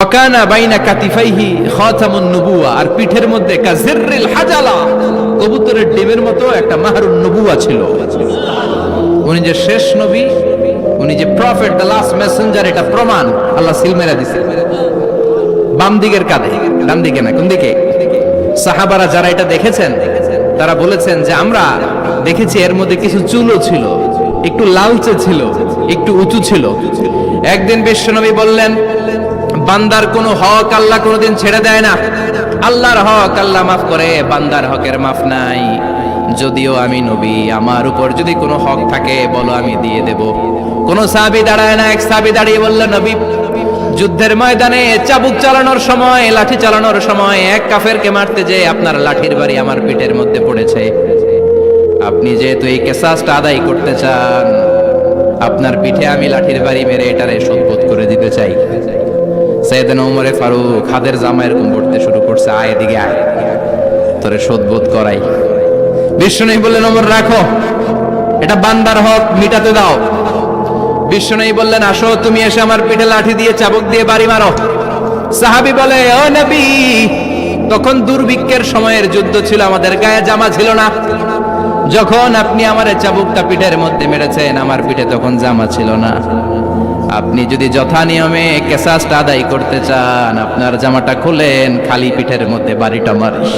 ওয়াকানা বাইনা কাতিফাইহি খাতামুন নবুওয়া, আর পিঠের মধ্যে কাজিররিল হাজালা, কবুতরের ডিমের মতো একটা মাহরুন নবুওয়া ছিল। উনি যে শেষ নবী, উনি যে প্রফেট, দ্য লাস্ট মেসেঞ্জার, এটা প্রমাণ আল্লাহ সিল মেরা দিছে। বাম দিকের কাঁধে, ডান দিকে না, কোন দিকে? সাহাবারা যারা এটা দেখেছেন তারা বলেছেন যে আমরা দেখেছি এর মধ্যে কিছু চুলও ছিল, একটু লালচে ছিল, একটু উঁচু ছিল। একদিন বিশ্বনবী বললেন, বান্দার কোনো হক আল্লাহ কোনোদিন ছেড়ে দেয় না। আল্লাহর হক আল্লাহ মাফ করে, বান্দার হকের মাফ নাই। যদিও আমি নবী, আমার উপর যদি কোনো হক থাকে বলো, আমি দিয়ে দেব। কোন সাহাবী দাঁড়ায় না। এক সাহাবী দাঁড়িয়ে বলল, নবী, যুদ্ধের ময়দানে চাবুক চালানোর সময়, লাঠি চালানোর সময় এক কাফেরকে মারতে যেয়ে আপনার লাঠির বাড়ি আমার পিঠের মধ্যে পড়েছে। আপনি যেহেতু এই কিসাসটা আদায় করতে চান, আপনার পিঠে আমি লাঠির বাড়ি মেরে এটারে শোধবোধ করে দিতে চাই। সাইয়েদনা ওমরে ফারুক হাতের জামা এরকম পড়তে শুরু করছে, আয় এদিকে আয়, তোরে শোধবোধ করাই। বিশ্বনবী বললেন, ওমর রাখো, এটা বান্দার হক, মিটাতে দাও। বিশ্বনবী বললেন, আসো, তুমি এসে আমার পিঠে লাঠি দিয়ে চাবুক দিয়ে বাড়ি মারো। সাহাবী বলে, ও নবী, তখন দুর্ভিক্ষের সময়ের যুদ্ধ ছিল, আমাদের গায়ে জামা ছিল না। যখন আপনি আমার চাবুকটা পিঠের মধ্যে মেরেছেন, আমার পিঠে তখন জামা ছিল না। আপনি যদি যথা নিয়মে কিসাসটা আদায় করতে চান, আপনার জামাটা খুলেন, খালি পিঠের মধ্যে বাড়িটা মারিস।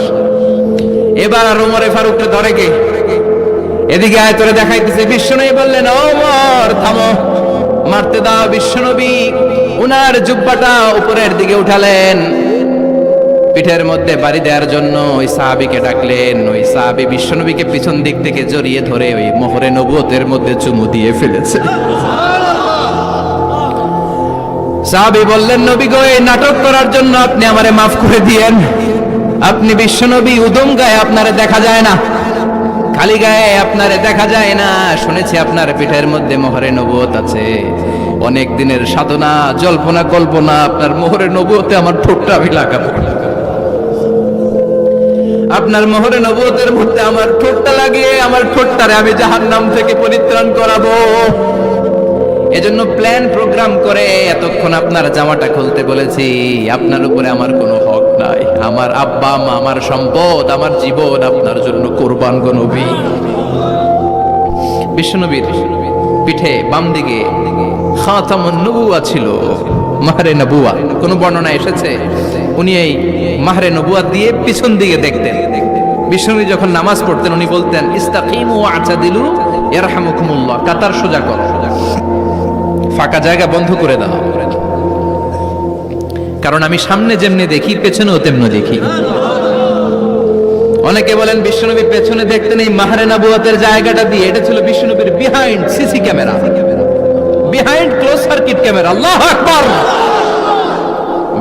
এবার আর ওমরে ফারুককে ধরে কে? এদিকে আয়, তোরে দেখাইতেছে। বিশ্বনবী বললেন, ওমর থামো, মারতে দাও। বিশ্বনবী উনার জুব্বাটা উপরের দিকে উঠালেন, পিঠের মধ্যে বাড়ি দেওয়ার জন্য ওই সাহাবীকে ডাকলেন। ওই সাহাবী বিশ্বনবীকে পিছন দিক থেকে জড়িয়ে ধরে ওই মোহরে নবুয়তের মধ্যে চুমু দিয়ে ফেলেছে। সাহাবী বললেন, নবী গো, এই নাটক করার জন্য আপনি আমারে মাফ করে দিয়েন। আপনি বিশ্বনবী, উদম গায়ে আপনারে দেখা যায় না, খালি গায়ে আপনারে দেখা যায় না। শুনেছি আপনার পিঠের মধ্যে মোহরে নবুয়ত আছে। অনেক দিনের সাধনা, জল্পনা কল্পনা, আপনার মোহরে নবুয়তে আমার ঠোঁটটা আমি লাগাবো। আপনার মোহরে নবুয়তের মধ্যে আমার ঠোঁটটা লাগিয়ে আমার ঠোঁটটারে আমি জাহান্নাম থেকে পরিত্রাণ করাবো। এজন্য প্ল্যান প্রোগ্রাম করে এতক্ষণ আপনার জামাটা খুলতে বলেছি। আপনার উপরে আমার কোনো হক নাই। আমার আব্বা মা, আমার সম্পদ, আমার জীবন আপনার জন্য কোরবান গো নবী। বিশ্বনবীর পিঠে বাম দিকে খাতামুন নবুওয়া ছিল, মাহরে নবুওয়া। কোন বর্ণনা এসেছে উনি এই মাহরে নবুওয়া দিয়ে পিছন দিকে দেখতেন। বিশ্বনবী যখন নামাজ পড়তেন উনি বলতেন, ইস্তাকিমু ওয়া'তাদিলু ইয়ারহামুকুমুল্লাহ, কাতার সোজা করো, ফাঁকা জায়গা বন্ধ করে দাও। কারণ আমি সামনে যেমনি দেখি, পেছনেও তেমনি দেখি। অনেকে বলেন বিশ্বনবী পেছনে দেখতেন এই মাহরে নবুয়তের জায়গাটা দিয়ে। এটা ছিল বিশ্বনবীর behind CC camera, behind close circuit camera. আল্লাহু আকবার।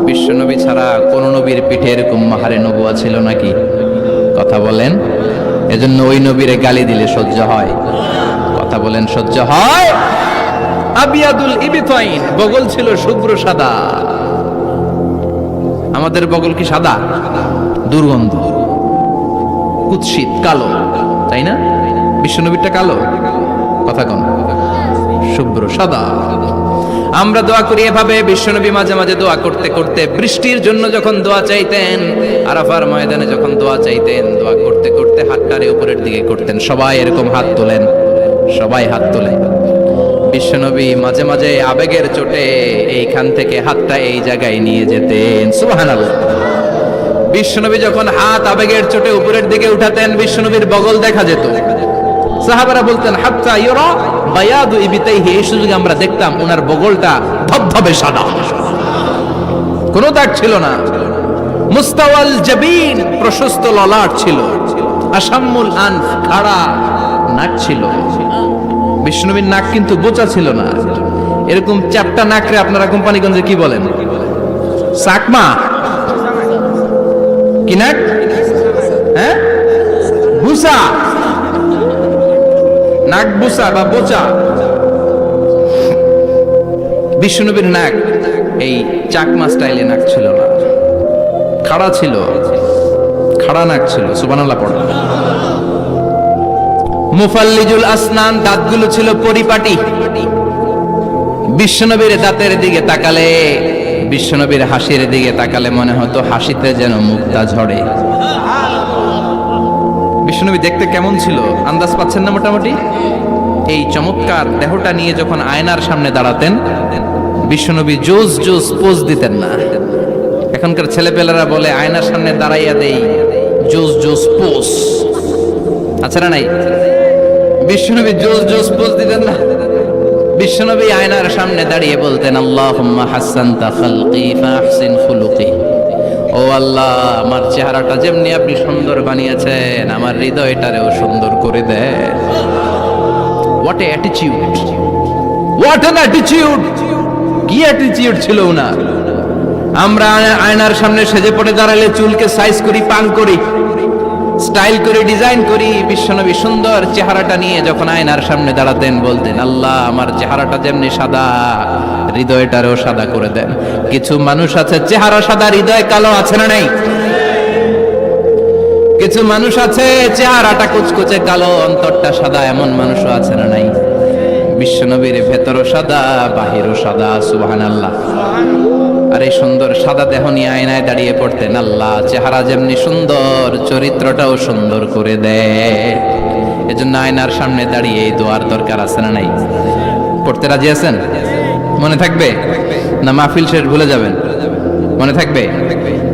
বিশ্বনবী ছাড়া কোন নবীর পিঠে এরকম মাহরে নবুয়া ছিল নাকি? কথা বলেন। এজন্য ওই নবীরে গালি দিলে সহ্য হয়? কথা বলেন, সহ্য হয়? আবিয়াদুল ইবতাইন, বগল ছিল শুভ্র সাদা। আমাদের বগল কি সাদা? দুর্গন্ধ, কুৎসিত, কালো, তাই না? বিশ্বনবীরটা কালো? কথা কোন? শুভ্র সাদা। আমরা দোয়া করি এভাবে। বিশ্বনবী মাঝে মাঝে দোয়া করতে করতে, বৃষ্টির জন্য যখন দোয়া চাইতেন, আরাফার ময়দানে যখন দোয়া চাইতেন, দোয়া করতে করতে হাতটারে উপরের দিকে করতেন। সবাই এরকম হাত তোলেন, সবাই হাত তোলেন। বিশ্বনবী মাঝে মাঝে আবেগের চোটে এইখান থেকে হাতটা এই জায়গায় নিয়ে যেতেন। সুবহানাল্লাহ। বিশ্বনবী যখন হাত আবেগের চোটে উপরের দিকে উঠাতেন, বিশ্বনবীর বগল দেখা যেত। সাহাবারা বলতেন, হাত্তা ইউরা বায়াদু ইবতাইহি, এই সুযোগে আমরা দেখতাম ওনার বগলটা ধবধবে সাদা, কোনো দাগ ছিল না। মুস্তাওয়াল জাবিন, প্রশস্ত ললাট ছিল। আসাম্মুল আনফ, খাড়া নাক ছিল। বিশ্বনবীর নাক কিন্তু বোচা ছিল না। এরকম চ্যাপটা নাকরে আপনারা কোম্পানিগঞ্জে কি বলেন? চাকমা? কি নাক? হ্যাঁ, বুসা, নাক বুসা বা বোচা। বিশ্বনবীর নাক এই চাকমা স্টাইলে নাক ছিল না, খাড়া ছিল, খাড়া নাক ছিল। সুবহানাল্লাহ পড়ো। মুফাল্লিজুল আসনান, দাঁতগুলো ছিল পরিপাটি। বিশ্বনবীর দাঁতের দিকে তাকালে বিশ্বনবীর হাসির দিকে তাকালে মনে হতো হাসিতে যেন মুক্তা ঝরে। বিশ্বনবী দেখতে কেমন ছিল আন্দাজ পাচ্ছেন না মোটামুটি? এই চমৎকার দেহটা নিয়ে যখন আয়নার সামনে দাঁড়াতেন, বিশ্বনবী জোস জোস পোজ দিতেন না। এখনকার ছেলেপেলেরা বলে আয়নার সামনে দাঁড়াইয়া দেই জোস জোস পোজ, আচ্ছা না নাই? বিশ্বনবী জোস জোস পোজ দিতেন না। বিশ্বনবী আয়নার সামনে দাঁড়িয়ে বলতেন, আল্লাহুম্মা হাসসানতা খালকি ফাহসিন খুলুকি। ও আল্লাহ, আমার চেহারাটা যেমনি আপনি সুন্দর বানিয়েছেন, আমার হৃদয়টারেও সুন্দর করে দেন। What a attitude, what an attitude! কি অ্যাটিটিউড ছিল ওনার! আমরা আয়নার সামনে সেজে পড়ে দাঁড়ালে চুলকে সাইজ করি, পান করি, স্টাইল করে ডিজাইন করি। বিশ্বনবী সুন্দর চেহারাটা নিয়ে যখন আয়নার সামনে দাঁড়াতেন বলতেন, আল্লাহ, আমার চেহারাটা যেমনি সাদা, হৃদয়টারও সাদা করে দেন। কিছু মানুষ আছে চেহারা সাদা, হৃদয় কালো, আছে না নাই? কিছু মানুষ আছে চেহারাটা কুচকুচে কালো, অন্তরটা সাদা, এমন মানুষও আছে না নাই? বিশ্বনবীর ভেতরও সাদা, বাহিরও সাদা। সুবহানাল্লাহ। আর এই সুন্দর সাদা দেহ নিয়ে আয়নায় দাঁড়িয়ে পড়তেন, আল্লাহ, চেহারা যেমনি সুন্দর, চরিত্রটাও সুন্দর করে দেয়। এজন্য আয়নার সামনে দাঁড়িয়ে এই দোয়ার দরকার আছে না নাই? পড়তে রাজি আছেন? মনে থাকবে না মাহফিল শেষ ভুলে যাবেন? মনে থাকবে?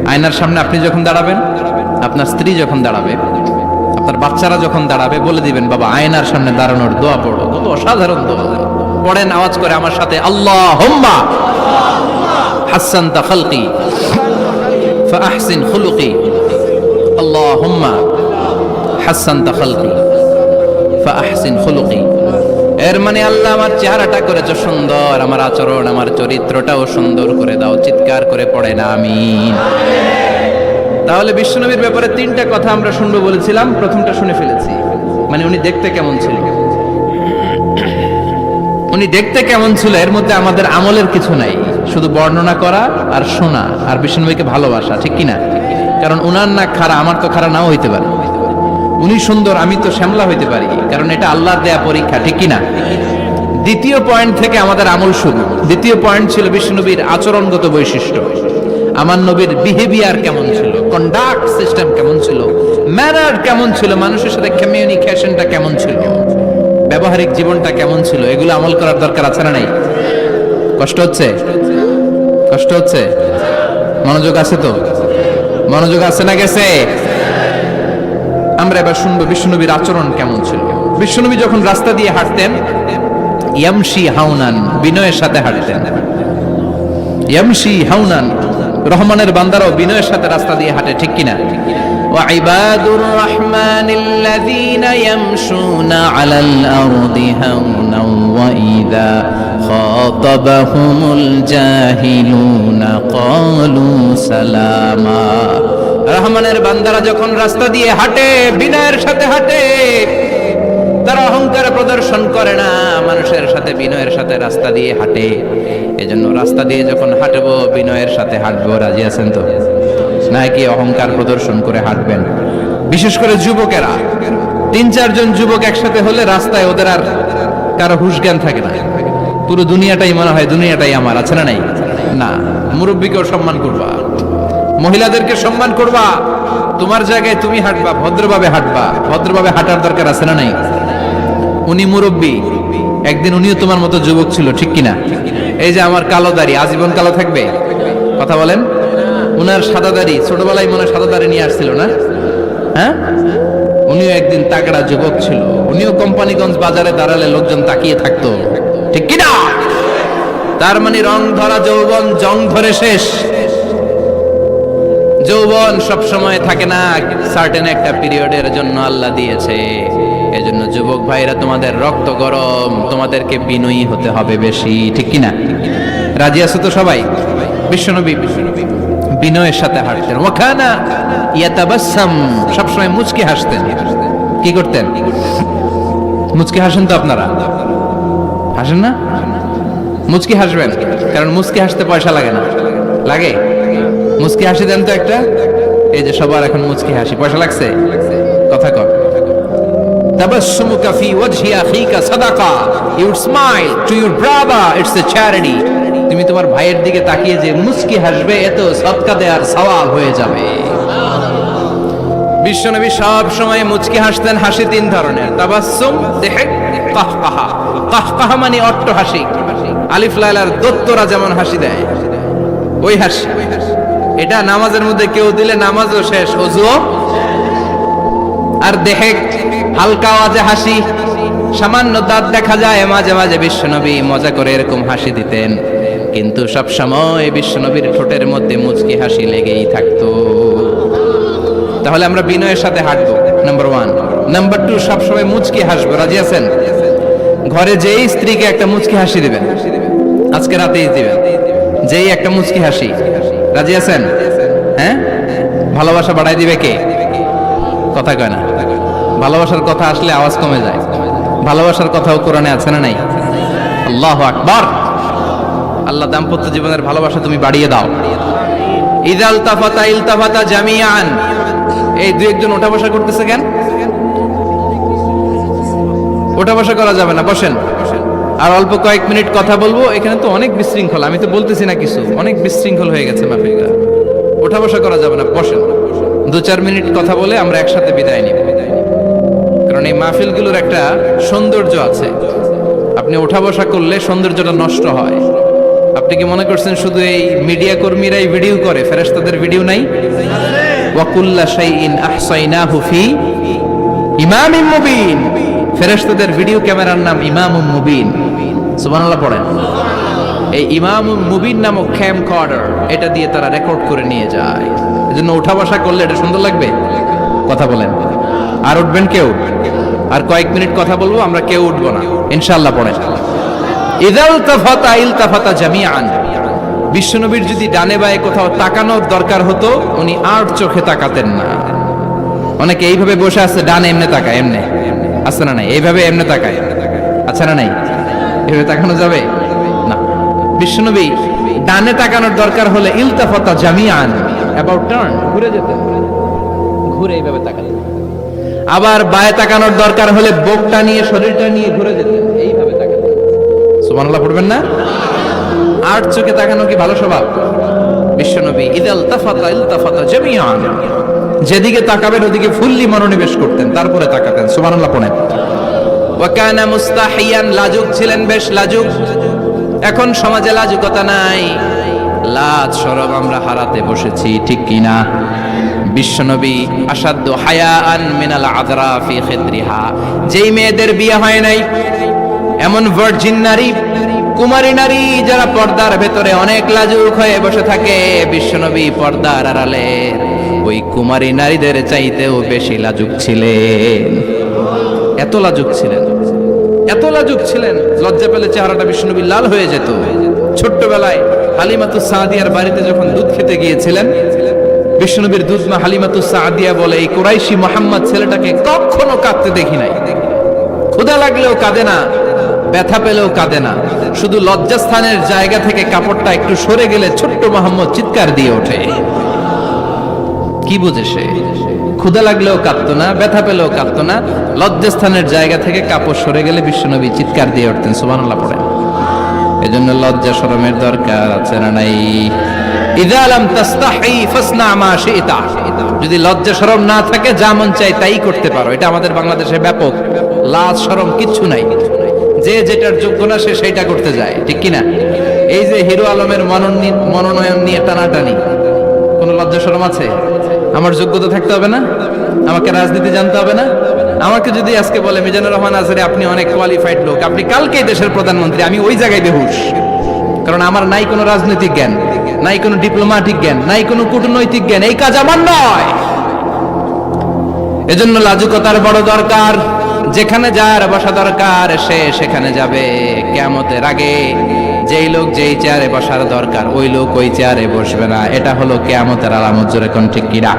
আয়নার সামনে আপনি যখন দাঁড়াবেন, আপনার স্ত্রী যখন দাঁড়াবে, আপনার বাচ্চারা যখন দাঁড়াবে, বলে দিবেন, বাবা, আয়নার সামনে দাঁড়ানোর দোয়া পড়ো। কত অসাধারণ দোয়া! পড়েন আওয়াজ করে আমার সাথে, আল্লাহুম্মা হাসসানতা খালকি ফাহসিন খুলুকি। আল্লাহুম্মা হাসসানতা খালকি ফাহসিন খুলুকি। এর মানে, আল্লাহ, আমার চেহারাটা করেছো সুন্দর, আমার আচরণ, আমার চরিত্রটাও সুন্দর করে দাও। চিৎকার করে পড়েন আমিন। তাহলে বিশ্বনবীর ব্যাপারে তিনটা কথা আমরা শুনবো বলেছিলাম, প্রথমটা শুনে ফেলেছি। মানে উনি দেখতে কেমন ছিল, উনি দেখতে কেমন ছিল, এর মধ্যে আমাদের আমলের কিছু নাই, শুধু বর্ণনা করা আর শোনা আর বিশ্বনবীকে ভালোবাসা, ঠিক কিনা? কারণ উনার না খাড়া, আমার তো খাড়া নাও হইতে পারে। উনি সুন্দর, আমি তো শ্যামলা হইতে পারি, কারণ এটা আল্লাহর দেয়া পরীক্ষা, ঠিক কিনা? দ্বিতীয় পয়েন্ট থেকে আমাদের আমল শুরু। দ্বিতীয় পয়েন্ট ছিল বিশ্বনবীর আচরণগত বৈশিষ্ট্য। আমার নবীর বিহেভিয়ার কেমন ছিল, কন্ডাক্ট সিস্টেম কেমন ছিল, ম্যানার কেমন ছিল, মানুষের সাথে কমিউনিকেশনটা কেমন ছিল, ব্যবহারিক জীবনটা কেমন ছিল, এগুলো আমল করার দরকার আছে না নাই? কষ্ট হচ্ছে? কষ্ট হচ্ছে? মনোযোগ আছে তো? মনোযোগ আছে না গেছে? আমরা এবার শুনবো বিশ্বনবীর আচরণ কেমন ছিল। বিশ্বনবী যখন রাস্তা দিয়ে হাঁটতেন, ইয়ামশি হাউনান, বিনয়ের সাথে হাঁটতেন। ইয়ামশি হাউনান, রহমানের বান্দারাও বিনয়ের সাথে রাস্তা দিয়ে হাঁটে, ঠিক কিনা? ওয়া ইবাদুর রাহমানিল্লাযীনা ইয়ামশুনা আলাল আরদি হাওনাও ওয়া ইযা খাতাবাহুমুল জাহিলুনা ক্বালু সালামা। রহমানের বান্দারা যখন রাস্তা দিয়ে হাঁটে, বিনয়ের সাথে হাঁটে, তারা অহংকার প্রদর্শন করে না, মানুষের সাথে বিনয়ের সাথে রাস্তা দিয়ে হাঁটে। এজন্য রাস্তা দিয়ে যখন হাঁটবো, বিনয়ের সাথে হাঁটবো। রাজি আছেন তো? নাকি অহংকার প্রদর্শন করে হাঁটবেন? বিশেষ করে যুবকেরা, 3-4 জন যুবক একসাথে হলে রাস্তায় ওদের আর কারো হুঁশ জ্ঞান থাকে না, পুরো দুনিয়াটাই মনে হয় দুনিয়াটাই আমার, আছে না নাই? না, মুরব্বীকেও সম্মান করবা, মহিলাদেরকে সম্মান করবা, তোমার জায়গায় তুমি হাঁটবা, ভদ্রভাবে হাঁটবা। ভদ্রভাবে হাঁটার দরকার আছে না নাই? উনি মুরব্বী, একদিন উনিও তোমার মতো যুবক ছিল, ঠিক কিনা? এই যে আমার কালো দাড়ি, আজীবন কালো থাকবে? কথা বলেন। উনার সাদা দাড়ি, ছোটবেলায় মনে সাদা দাড়ি নিয়ে আসছিল না? হ্যাঁ, উনিও একদিন তাগড়া যুবক ছিল, উনিও কোম্পানিগঞ্জ বাজারে দাঁড়ালে লোকজন তাকিয়ে থাকতো, ঠিক কিনা? তার মানে রং ধরা যৌবন জং ধরে শেষ। যৌবন সব সময় থাকে না, সার্টেন একটা পিরিয়ডের জন্য আল্লাহ দিয়েছে। এজন্য যুবক ভাইরা, তোমাদের রক্ত গরম, তোমাদেরকে বিনয়ী হতে হবে বেশি, ঠিক কিনা? রাজি আছো তো সবাই? বিশ্বনবী বিনয়ের সাথে হাঁটতেন। ওয়াকানা ইয়াতাবাসসাম, সবসময় মুচকি হাসতেন। কি করতেন? মুচকি হাসেন তো আপনারা? হাসেন না? মুচকি হাসবেন, কারণ মুচকি হাসতে পয়সা লাগে না। লাগে? মুচকি হাসি দেন তো একটা। এই যে সবার এখন মুচকি হাসি, পয়সা লাগছে? কথা কর। তাবাসসুমুকা ফি ওয়াজহি আখিকা সাদাকা, you smile to your brother, it's a charity. তুমি তোমার ভাইয়ের দিকে তাকিয়ে যে মুচকি হাসবে, এত সদকা দেওয়ার সওয়াব হয়ে যাবে। বিশ্বনবী সব সময় মুচকি হাসতেন। হাসি তিন ধরনের, তাবাসসুম, দিহক, কাহকাহা। কাহকাহা মানে অট্ট হাসি, আলিফ লাইলার দত্তরা যেমন হাসি দেয় ওই হাসি। এটা নামাজের মধ্যে কেউ দিলে নামাজও শেষ, ওযুও। আর দেহেক, হালকা আওয়াজে হাসি, সামান্য দাঁত দেখা যায় মাঝে মাঝে। বিশ্বনবী মজা করে এরকম হাসি দিতেন, কিন্তু সব সময় বিশ্বনবীর ঠোঁটের মধ্যে মুচকি হাসি লেগেই থাকতো। তাহলে আমরা বিনয়ের সাথে হাঁটবো, নাম্বার 1। নাম্বার 2, সবসময় মুচকি হাসবো। রাজি আছেন? ঘরে যেই স্ত্রীকে একটা মুচকি হাসি দিবেন, আজকে রাতেই দিবেন, যেই একটা মুচকি হাসি। রাজি আছেন? হ্যাঁ, ভালোবাসা বাড়াই দিবে কে? কথা কয় না। ভালোবাসার কথা আসলে আওয়াজ কমে যায়। ভালোবাসার কথাও কোরআনে আছে না নাই? আল্লাহু আকবার। আল্লাহ দাম্পত্য জীবনের ভালোবাসা তুমি বাড়িয়ে দাও। ইযা ইলতাফাতা ইলতাফাতা জামিআন। এই দুই একজন ওঠা বসা করতেছে কেন? ওঠা বসা করা যাবে না, বসেন। আর অল্প কয়েক মিনিট কথা বলবো। এখানে তো অনেক বিশৃঙ্খল, আমি তো বলতেছি না কিছু, অনেক বিশৃঙ্খল হয়ে গেছে মাহফিলটা। ওঠা বসা করা যাবে না, বসেন। 2-4 মিনিট কথা বলে আমরা একসাথে বিদায় নিব। কারণ এই মাহফিলগুলোর একটা সৌন্দর্য আছে, আপনি ওঠা বসা করলে সৌন্দর্যটা নষ্ট হয়। আপনি কি মনে করছেন শুধু এই মিডিয়া কর্মীরাই ভিডিও করে, ফেরেশতাদের ভিডিও নাই? ওয়া কুল্লা শাইইন আহসাইনাহু ফি ইমামিন মুবিন। ফেরেশতাদের ভিডিও ক্যামেরার নাম ইমামুম মুবিন। সুবহানাল্লাহ পড়েন। এই ইমামুম মুবিন নামক ক্যামকর্ডার, এটা দিয়ে তারা রেকর্ড করে নিয়ে যায়। এজন্য ওঠা বসা করলে এটা সুন্দর লাগবে। কথা বলেন। আর উঠবেন কেউ? আর কয়েক মিনিট কথা বলবো, আমরা কেউ উঠবো না ইনশাআল্লাহ। পড়েন। ইযা ইলতাফাতা ইলতাফাতা জামিআন। বিশ্বনবীর যদি ডানে বায়ে কোথাও তাকানোর দরকার হতো, উনি আর চোখে তাকাতেন না। অনেকে এইভাবে বসে আছে, ডানে এমনে তাকায়, এমনে আছে না নাই? এইভাবে এমনে তাকায়, আছে না নাই? এভাবে তাকানো যাবে না। বিশ্বনবী ডানে তাকানোর দরকার হলে ইলতাফাতা জামিআন, অ্যাবাউট টার্ন, ঘুরে যেতেন, ঘুরে এইভাবে তাকাতেন। আবার বায়ে তাকানোর দরকার হলে বুকটা নিয়ে, শরীরটা নিয়ে ঘুরে যেতেন, এইভাবে তাকাতেন। সুবহানাল্লাহ পড়বেন না? আর চোখে তাকানো কি ভালো স্বভাব? বিশ্বনবী ইযা ইলতাফাতা ইলতাফাতা জামিআন, যেদিকে তাকাবেন ওদিকে ফুল্লি মনোনিবেশ করতেন, তারপরে তাকাতেন। সুবহানাল্লাহ পড়েন। ওয়া কানা মুস্তাহিয়ান, লাজুক ছিলেন, বেশ লাজুক। এখন সমাজে লাজুকতা নাই, লাজ শরম আমরা হারাতে বসেছি, ঠিক কি না? বিশ্বনবী আসাদ্দু হায়াআন মিনাল আযরা ফি খিদরিহা। যেই মেয়েদের বিয়ে হয় নাই, এমন ভার্জিন নারী, কুমারী নারী যারা পর্দার ভেতরে অনেক লাজুক হয়ে বসে থাকে, বিশ্বনবী পর্দার আড়ালে ওই কুমারী নারীদের চাইতেও বেশি লাজুক ছিলেন। এত লাজুক ছিলেন, এত লাজুক ছিলেন, লজ্জা পেলে চেহারাটা বিশ্বনবী লাল হয়ে যেত। ছোট্টবেলায় হালিমাতুস সাদিয়ার বাড়িতে যখন দুধ খেতে গিয়েছিলেন, বিশ্বনবীর দুধমা হালিমাতুস সাদিয়া বলে, এই কুরাইশি মুহাম্মদ ছেলেটাকে কখনো কাঁদতে দেখি নাই। ক্ষুধা লাগলেও কাঁদে না, ব্যথা পেলেও কাঁদে না, শুধু লজ্জাস্থানের জায়গা থেকে কাপড়টা একটু সরে গেলে ছোট্ট মুহাম্মদ চিৎকার দিয়ে ওঠে। কি বুঝে সে? ক্ষুধা লাগলেও কাঁদতো না, ব্যথা পেলেও কাঁদতো না, লজ্জাস্থানের জায়গা থেকে কাপড় সরে গেলে বিশ্বনবী চিৎকার দিয়ে উঠতেন। সুবহানাল্লাহ পড়েন। এজন্য লজ্জা শরমের দরকার আছে না নাই? ইযা লাম তাস্তাহি ফাসনা মা শি'তা। যদি লজ্জা শরম না থাকে, যা মন চাই তাই করতে পারো। এটা আমাদের বাংলাদেশে ব্যাপক। লাজ শরম কিচ্ছু নাই, যে যেটার যোগ্য না সে সেইটা করতে যায়, ঠিক কি না? এই যে হিরো আলমের মনোনয়ন নিয়ে টানাটানি, কোনো লজ্জা শরম আছে? আমার যোগ্যতা থাকতে হবে না? আমাকে রাজনীতি জানতে হবে না? আমাকে যদি আজকে বলে মিজানুর রহমান আজহারি আপনি অনেক কোয়ালিফাইড লোক, আপনি কালকেই দেশের প্রধানমন্ত্রী, আমি ওই জায়গায় বেহুশ। কারণ আমার নাই কোনো রাজনৈতিক জ্ঞান, নাই কোনো ডিপ্লোম্যাটিক জ্ঞান, নাই কোনো কূটনৈতিক জ্ঞান, এই কাজ আমার নয়। এজন্য লাজুকতার বড় দরকার। যেখানে যার বসা দরকার সে সেখানে যাবে। কিয়ামতের আগে যেই লোক যেই চেয়ারে বসার দরকার ওই লোক ওই চেয়ারে বসবে না। এটা হলো কিয়ামতের আলামত। জোরে কোন ঠিক কিনা?